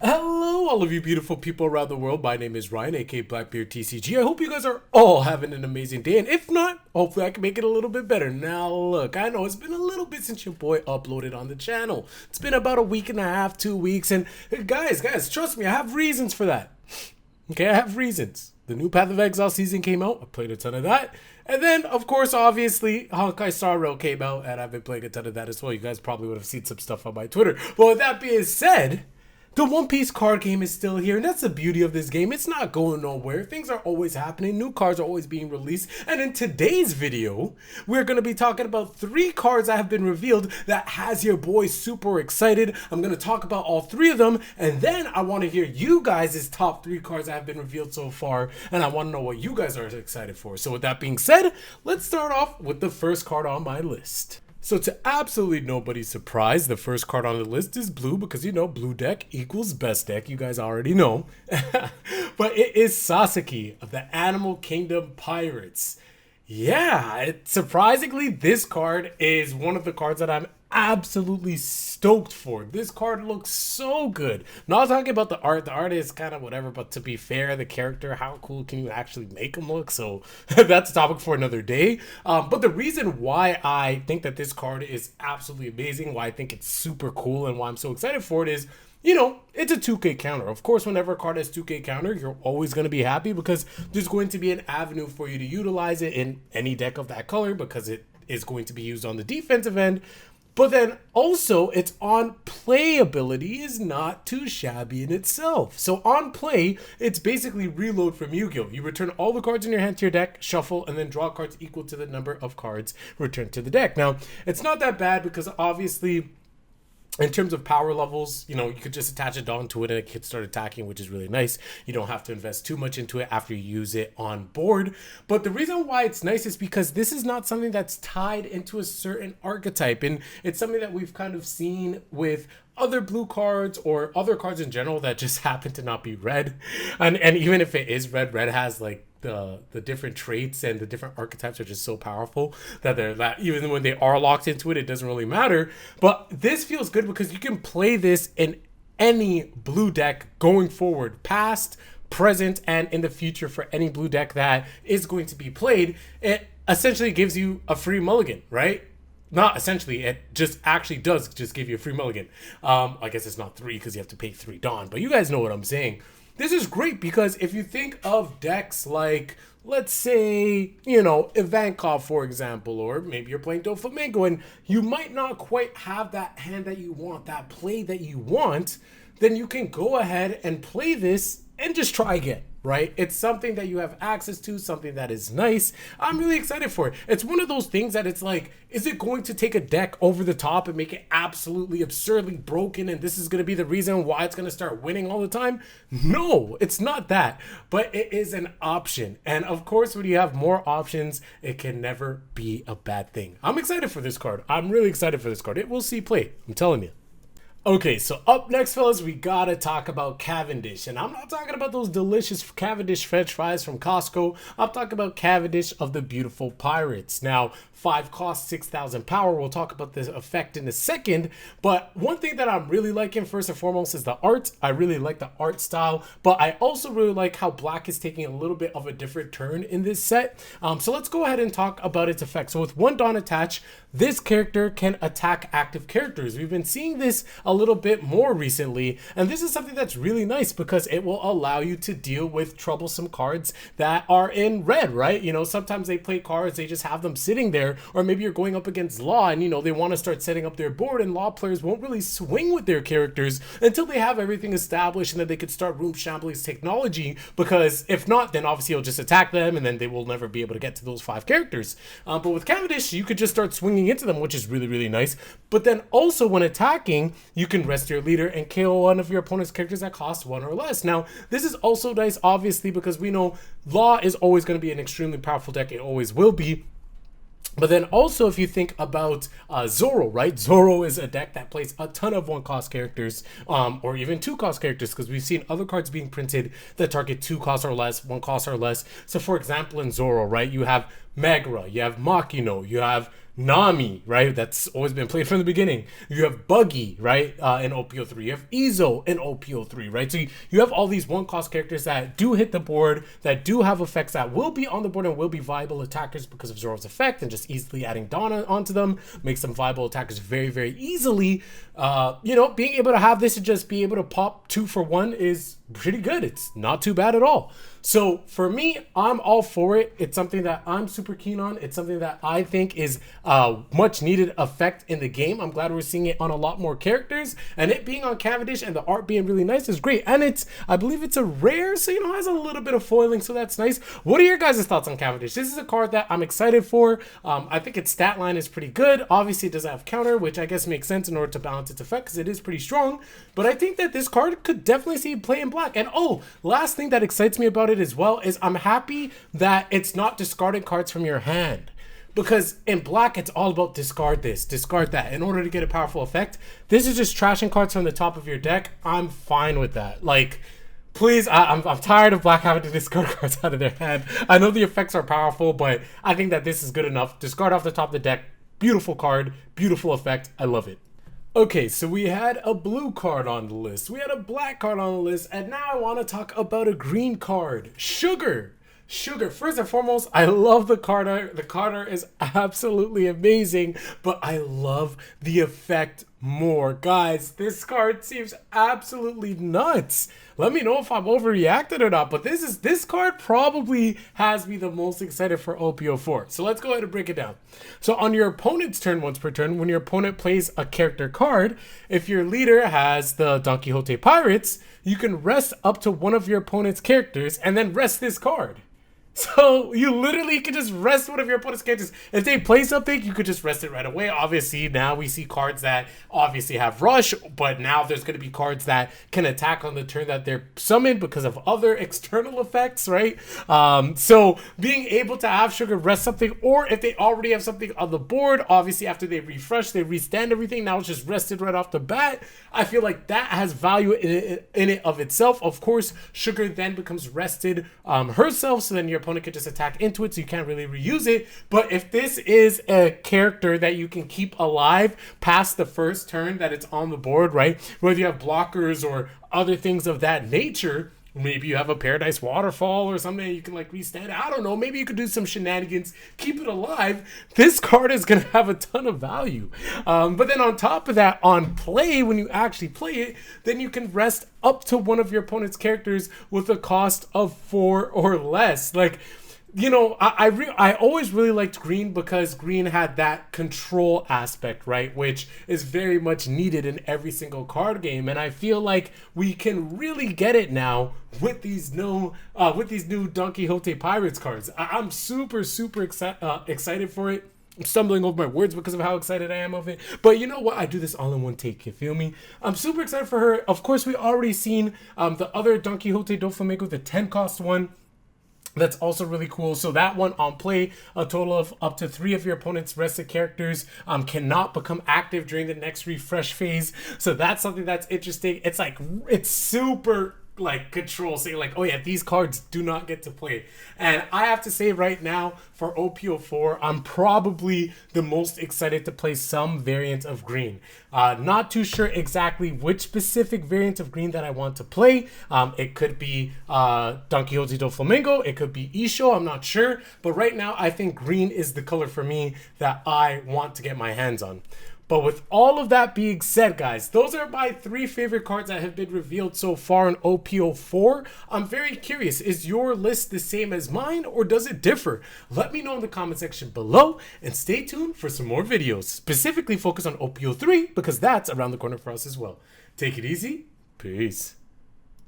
Hello, all of you beautiful people around the world. My name is Ryan, aka Blackbeard TCG. I hope you guys are all having an amazing day, and if not, hopefully I can make it a little bit better. Now, look, I know it's been a little bit since your boy uploaded on the channel. It's been about a week and a half, 2 weeks, and guys, trust me, I have reasons for that. Okay, I have reasons. The new Path of Exile season came out. I played a ton of that. And then, of course, obviously, Honkai Star Rail came out, and I've been playing a ton of that as well. You guys probably would have seen some stuff on my Twitter. But with that being said, the One Piece card game is still here, and that's the beauty of this game. It's not going nowhere. Things are always happening. New cards are always being released. And in today's video, we're going to be talking about 3 cards that have been revealed that has your boy super excited. I'm going to talk about all 3 of them, and then I want to hear you guys' top 3 cards that have been revealed so far, and I want to know what you guys are excited for. So with that being said, let's start off with the first card on my list. So to absolutely nobody's surprise, the first card on the list is blue because, you know, blue deck equals best deck. You guys already know. But it is Sasaki of the Animal Kingdom Pirates. Yeah, surprisingly, this card is one of the cards that I'm absolutely stoked for. This card looks so good. Not talking about the art. The art is kind of whatever, but to be fair, the character, how cool can you actually make him look? So that's a topic for another day. But the reason why I think that this card is absolutely amazing, why I think it's super cool, and why I'm so excited for it is, you know, it's a 2K counter. Of course, whenever a card has 2K counter, you're always going to be happy because there's going to be an avenue for you to utilize it in any deck of that color because it is going to be used on the defensive end. But then also, its on-play ability is not too shabby in itself. So on play, it's basically reload from Yu-Gi-Oh! You return all the cards in your hand to your deck, shuffle, and then draw cards equal to the number of cards returned to the deck. Now, it's not that bad because obviously, in terms of power levels, you know, you could just attach a Dawn to it and it could start attacking, which is really nice. You don't have to invest too much into it after you use it on board. But the reason why it's nice is because this is not something that's tied into a certain archetype. And it's something that we've kind of seen with other blue cards or other cards in general that just happen to not be red. And even if it is red, red has like the different traits and the different archetypes are just so powerful that even when they are locked into it, it doesn't really matter. But this feels good because you can play this in any blue deck going forward, past, present, and in the future for any blue deck that is going to be played. It essentially gives you a free mulligan, right? Not essentially, it just actually does just give you a free mulligan. I guess it's not 3 because you have to pay 3 Dawn, but you guys know what I'm saying. This is great because if you think of decks like, let's say, you know, Ivankov, for example, or maybe you're playing Doflamingo and you might not quite have that hand that you want, that play that you want, then you can go ahead and play this and just try again, right? It's something that you have access to, something that is nice. I'm really excited for it. It's one of those things that it's like, is it going to take a deck over the top and make it absolutely absurdly broken and this is going to be the reason why it's going to start winning all the time? No, it's not that, but it is an option. And of course, when you have more options, it can never be a bad thing. I'm excited for this card. I'm really excited for this card. It will see play, I'm telling you. Okay, so up next, fellas, we gotta talk about Cavendish. And I'm not talking about those delicious Cavendish French fries from Costco. I'm talking about Cavendish of the Beautiful Pirates. Now, 5 cost, 6,000 power. We'll talk about this effect in a second. But one thing that I'm really liking, first and foremost, is the art. I really like the art style. But I also really like how black is taking a little bit of a different turn in this set. So let's go ahead and talk about its effect. So with 1 Dawn attached, this character can attack active characters. We've been seeing this a little bit more recently, and this is something that's really nice because it will allow you to deal with troublesome cards that are in red, right? You know, sometimes they play cards, they just have them sitting there, or maybe you're going up against Law and, you know, they want to start setting up their board, and Law players won't really swing with their characters until they have everything established and then they could start Room Chambli's technology, because if not, then obviously you'll just attack them and then they will never be able to get to those 5 characters. But with Cavendish, you could just start swinging into them, which is really, really nice. But then also when attacking, you can rest your leader and KO one of your opponent's characters that cost 1 or less. Now, this is also nice, obviously, because we know Law is always going to be an extremely powerful deck. It always will be. But then also, if you think about Zoro, right? Zoro is a deck that plays a ton of 1-cost characters, or even 2-cost characters, because we've seen other cards being printed that target 2 costs or less, 1 cost or less. So for example, in Zoro, right, you have Magra, you have Makino, you have Nami, right? That's always been played from the beginning. You have Buggy, right? In OP-03. You have Izo in OP-03, right? So you have all these one-cost characters that do hit the board, that do have effects that will be on the board and will be viable attackers because of Zoro's effect, and just easily adding Donna onto them makes them viable attackers very, very easily. You know, being able to have this and just be able to pop 2 for 1 is pretty good. It's not too bad at all. So for me, I'm all for it. It's something that I'm super keen on. It's something that I think is much needed effect in the game. I'm glad we're seeing it on a lot more characters, and it being on Cavendish and the art being really nice is great. And it's, I believe it's a rare, so you know, has a little bit of foiling, so that's nice. What are your guys' thoughts on Cavendish? This is a card that I'm excited for. I think its stat line is pretty good. Obviously, it doesn't have counter, which I guess makes sense in order to balance its effect because it is pretty strong. But I think that this card could definitely see play in black. And oh, last thing that excites me about it as well is I'm happy that it's not discarding cards from your hand. Because in black, it's all about discard this, discard that in order to get a powerful effect. This is just trashing cards from the top of your deck. I'm fine with that. Like, please, I'm tired of black having to discard cards out of their hand. I know the effects are powerful, but I think that this is good enough. Discard off the top of the deck. Beautiful card, beautiful effect. I love it. Okay, so we had a blue card on the list, we had a black card on the list, and now I want to talk about a green card, Sugar. Sugar, first and foremost, I love the card art. The card art is absolutely amazing, but I love the effect more. Guys, this card seems absolutely nuts. Let me know if I'm overreacted or not, but this card probably has me the most excited for OP-04. So let's go ahead and break it down. So on your opponent's turn, once per turn, when your opponent plays a character card, if your leader has the Don Quixote Pirates, you can rest up to one of your opponent's characters and then rest this card. So you literally can just rest one of your opponent's characters. If they play something, you could just rest it right away. Obviously, now we see cards that obviously have rush, but now there's going to be cards that can attack on the turn that they're summoned because of other external effects, right? So being able to have Sugar rest something, or if they already have something on the board, obviously after they refresh, they restand everything. Now it's just rested right off the bat. I feel like that has value in it of itself. Of course, Sugar then becomes rested herself, so then your opponent could just attack into it, so you can't really reuse it. But if this is a character that you can keep alive past the first turn that it's on the board, right? Whether you have blockers or other things of that nature, maybe you have a Paradise Waterfall or something you can like restand. I don't know. Maybe you could do some shenanigans, keep it alive. This card is going to have a ton of value. But then on top of that, on play, when you actually play it, then you can rest up to one of your opponent's characters with a cost of 4 or less. Like, you know, I always really liked green because green had that control aspect, right? Which is very much needed in every single card game. And I feel like we can really get it now with these new Don Quixote Pirates cards. I'm super excited for it. I'm stumbling over my words because of how excited I am of it. But you know what? I do this all in one take, you feel me? I'm super excited for her. Of course, we already seen the other Don Quixote do Flamenco, the 10 cost one. That's also really cool. So that one on play, a total of up to 3 of your opponent's rested characters cannot become active during the next refresh phase. So that's something that's interesting. It's like, it's super like control, saying like, oh yeah, these cards do not get to play. And I have to say right now for OP-04, I'm probably the most excited to play some variant of green. Not too sure exactly which specific variant of green that I want to play. It could be Don Quixote do Flamenco, it could be Isho, I'm not sure. But right now I think green is the color for me that I want to get my hands on. But with all of that being said, guys, those are my 3 favorite cards that have been revealed so far in OP-04. I'm very curious, is your list the same as mine or does it differ? Let me know in the comment section below and stay tuned for some more videos, specifically focused on OP-03 because that's around the corner for us as well. Take it easy. Peace.